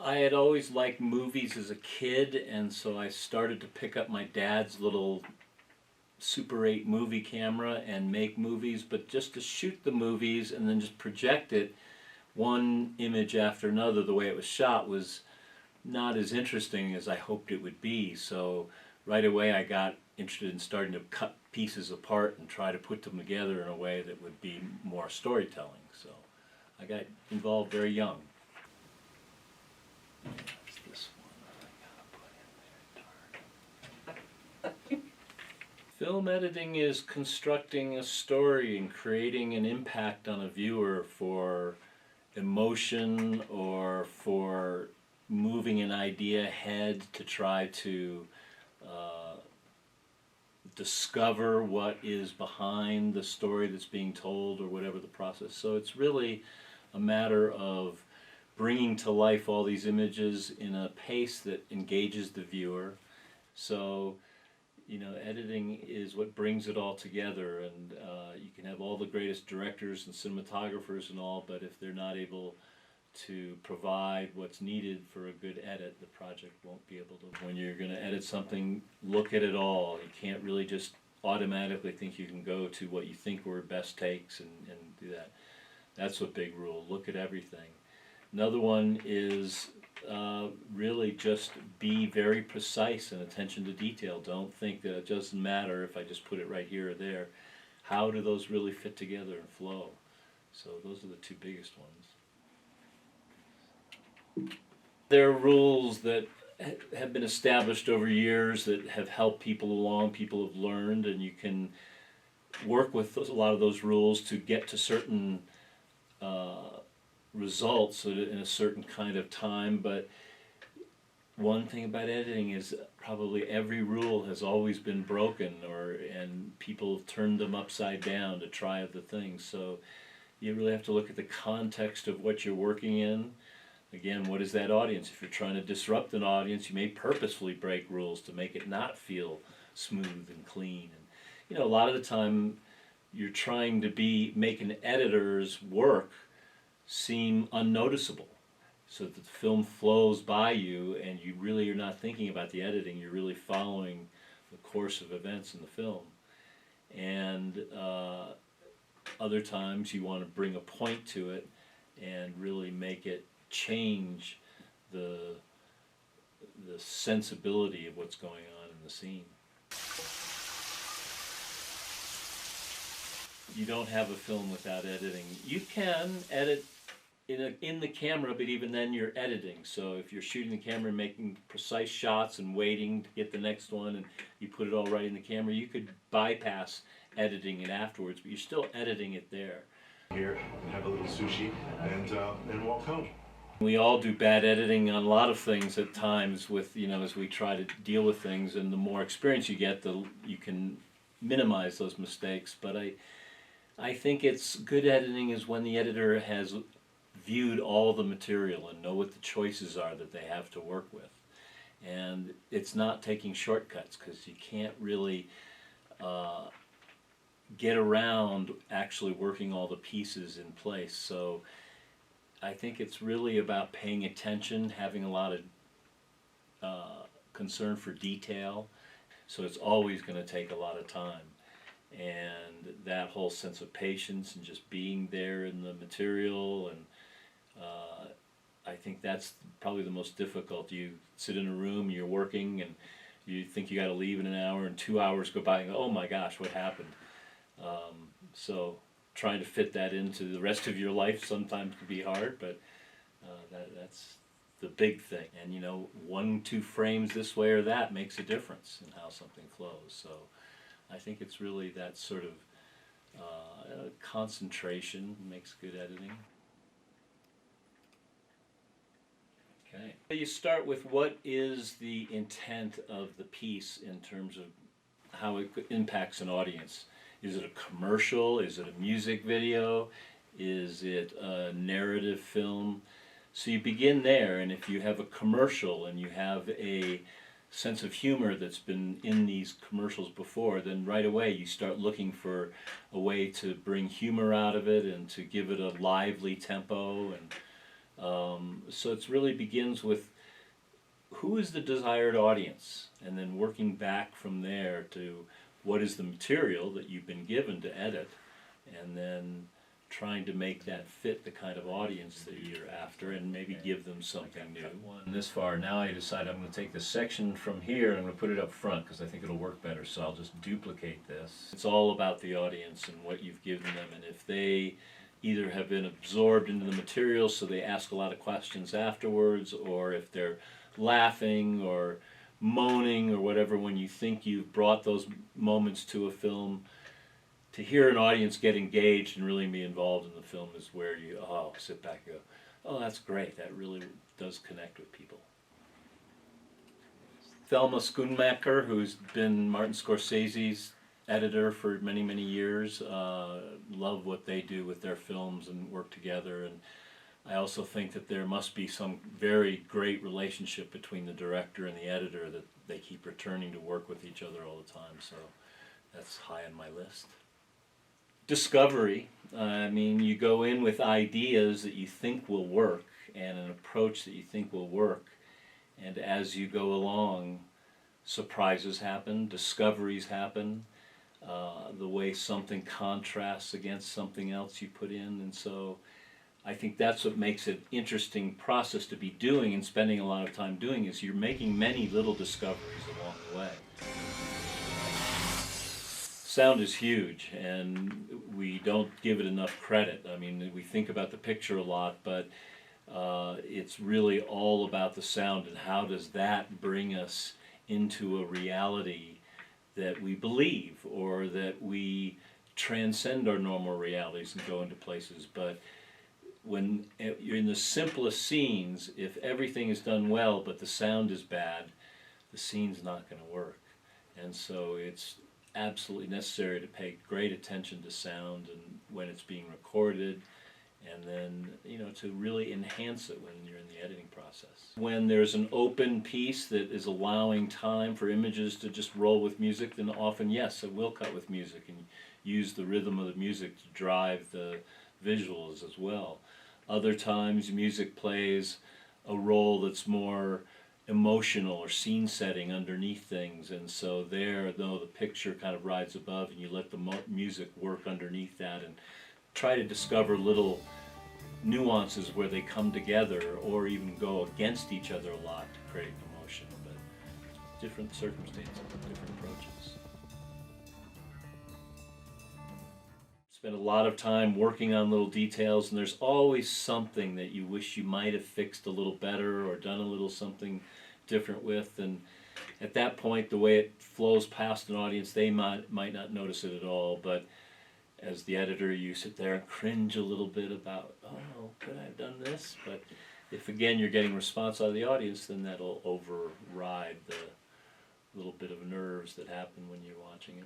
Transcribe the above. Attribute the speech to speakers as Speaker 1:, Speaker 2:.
Speaker 1: I had always liked movies as a kid, and so I started to pick up my dad's little Super 8 movie camera and make movies, but just to shoot the movies and then just project it one image after another, the way it was shot was not as interesting as I hoped it would be. So right away I got interested in starting to cut pieces apart and try to put them together in a way that would be more storytelling. So I got involved very young. That's this one I gotta put in there. Darn. Film editing is constructing a story and creating an impact on a viewer for emotion or for moving an idea ahead to try to discover what is behind the story that's being told or whatever the process. So it's really a matter of bringing to life all these images in a pace that engages the viewer. So, you know, editing is what brings it all together, and you can have all the greatest directors and cinematographers and all, but if they're not able to provide what's needed for a good edit, the project won't be able to. When you're going to edit something, look at it all. You can't really just automatically think you can go to what you think were best takes and do that. That's a big rule. Look at everything. Another one is really just be very precise and attention to detail. Don't think that it doesn't matter if I just put it right here or there. How do those really fit together and flow? So those are the two biggest ones. There are rules that have been established over years that have helped people along, people have learned, and you can work with a lot of those rules to get to certain results in a certain kind of time. But one thing about editing is probably every rule has always been broken, and people have turned them upside down to try other things. So you really have to look at the context of what you're working in. Again, what is that audience? If you're trying to disrupt an audience, you may purposefully break rules to make it not feel smooth and clean. And you know, a lot of the time you're trying to make an editor's work seem unnoticeable, so that the film flows by you and you really are not thinking about the editing, you're really following the course of events in the film. And other times you want to bring a point to it and really make it change the sensibility of what's going on in the scene. You don't have a film without editing. You can edit in the camera, but even then you're editing. So if you're shooting the camera and making precise shots and waiting to get the next one and you put it all right in the camera, you could bypass editing it afterwards, but you're still editing it there.
Speaker 2: Here and have a little sushi and walk home.
Speaker 1: We all do bad editing on a lot of things at times with, you know, as we try to deal with things, and the more experience you get, you can minimize those mistakes. But I think it's good editing is when the editor has viewed all the material and know what the choices are that they have to work with. And it's not taking shortcuts, because you can't really get around actually working all the pieces in place. So I think it's really about paying attention, having a lot of concern for detail. So it's always going to take a lot of time. And that whole sense of patience and just being there in the material, and I think that's probably the most difficult. You sit in a room, you're working, and you think you got to leave in an hour, and 2 hours go by and go, oh my gosh, what happened? So trying to fit that into the rest of your life sometimes can be hard, but that's the big thing. And you know, 1-2 frames this way or that makes a difference in how something flows. So I think it's really that sort of concentration makes good editing. Okay. You start with what is the intent of the piece in terms of how it impacts an audience. Is it a commercial? Is it a music video? Is it a narrative film? So you begin there, and if you have a commercial and you have a sense of humor that's been in these commercials before, then right away you start looking for a way to bring humor out of it and to give it a lively tempo and So it really begins with who is the desired audience, and then working back from there to what is the material that you've been given to edit, and then trying to make that fit the kind of audience that you're after and maybe give them something new. And this far, now I decide I'm going to take this section from here and I'm going to put it up front because I think it'll work better, so I'll just duplicate this. It's all about the audience and what you've given them, and if they either have been absorbed into the material so they ask a lot of questions afterwards, or if they're laughing or moaning or whatever when you think you've brought those moments to a film, to hear an audience get engaged and really be involved in the film is where you sit back and go, oh, that's great, that really does connect with people. Thelma Schoonmaker, who's been Martin Scorsese's editor for many, many years, love what they do with their films and work together, and I also think that there must be some very great relationship between the director and the editor, that they keep returning to work with each other all the time, so that's high on my list. Discovery. I mean, you go in with ideas that you think will work and an approach that you think will work, and as you go along, surprises happen, discoveries happen, the way something contrasts against something else you put in, and so I think that's what makes it an interesting process to be doing and spending a lot of time doing, is you're making many little discoveries along the way. Sound is huge, and we don't give it enough credit. I mean, we think about the picture a lot, but it's really all about the sound, and how does that bring us into a reality that we believe, or that we transcend our normal realities and go into places. But when you're in the simplest scenes, if everything is done well but the sound is bad, the scene's not going to work. And so it's absolutely necessary to pay great attention to sound and when it's being recorded, and then to really enhance it when you're in the editing process. When there's an open piece that is allowing time for images to just roll with music, then often yes, it will cut with music and use the rhythm of the music to drive the visuals as well. Other times music plays a role that's more emotional or scene setting underneath things, and so there, though, the picture kind of rides above, and you let the music work underneath that and try to discover little nuances where they come together or even go against each other a lot to create emotion, but different circumstances, different approaches. Spend a lot of time working on little details, and there's always something that you wish you might have fixed a little better or done a little something different with, and at that point the way it flows past an audience, they might not notice it at all, but as the editor you sit there and cringe a little bit about, oh, could I have done this? But if again you're getting response out of the audience, then that'll override the little bit of nerves that happen when you're watching it.